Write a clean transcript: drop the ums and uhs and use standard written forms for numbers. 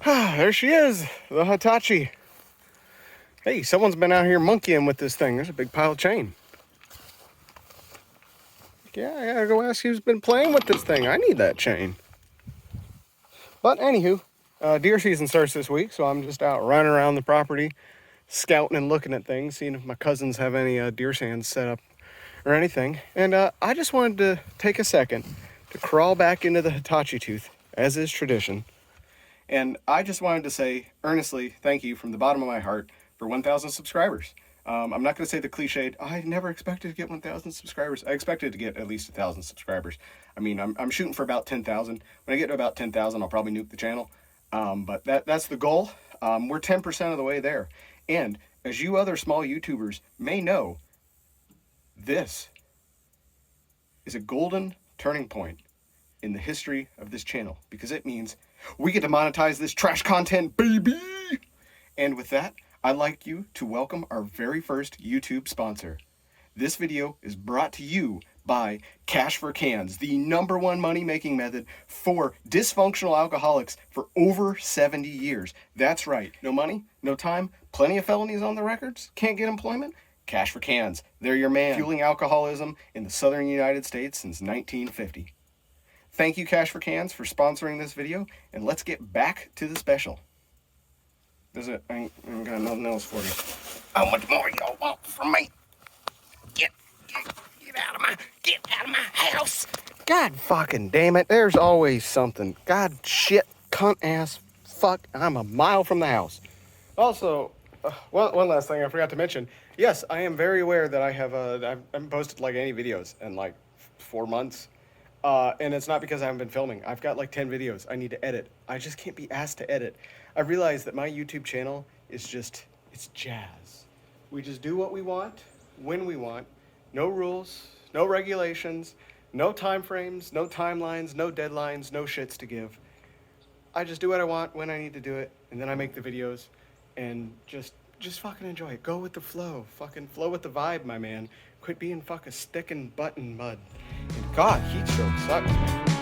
There she is, the Hitachi. Hey, someone's been out here monkeying with this thing. There's a big pile of chain. Yeah, I gotta go ask who's been playing with this thing. I need that chain. But anywho, deer season starts this week, so I'm just out running around the property, scouting and looking at things, seeing if my cousins have any deer stands set up or anything. And I just wanted to take a second to crawl back into the Hitachi tooth, as is tradition. And I just wanted to say earnestly thank you from the bottom of my heart for 1,000 subscribers. I'm not going to say the cliched, I never expected to get 1,000 subscribers. I expected to get at least 1,000 subscribers. I mean, I'm shooting for about 10,000. When I get to about 10,000, I'll probably nuke the channel. But that's the goal. We're 10% of the way there. And as you other small YouTubers may know, this is a golden turning point in the history of this channel, because it means we get to monetize this trash content, baby! And with that, I'd like you to welcome our very first YouTube sponsor. This video is brought to you by Cash for Cans, the #1 money-making method for dysfunctional alcoholics for over 70 years. That's right. No money, no time, plenty of felonies on the records, can't get employment? Cash for Cans. They're your man. Fueling alcoholism in the southern United States since 1950. Thank you, Cash for Cans, for sponsoring this video, and let's get back to the special. That's it. I ain't got nothing else for you. How much more y'all want from me? Get out of my house. God fucking damn it. There's always something. God shit, cunt ass, fuck. I'm a mile from the house. Also, one last thing I forgot to mention. Yes, I am very aware that I haven't posted like any videos in like 4 months. And it's not because I haven't been filming. I've got like 10 videos I need to edit. I just can't be asked to edit. I realize that my YouTube channel is it's jazz. We just do what we want, when we want. No rules, no regulations, no time frames, no timelines, no deadlines, no shits to give. I just do what I want when I need to do it, and then I make the videos, and just fucking enjoy it. Go with the flow. Fucking flow with the vibe, my man. Quit being fucking sticking butt in mud. And God, heat stroke sucks, man.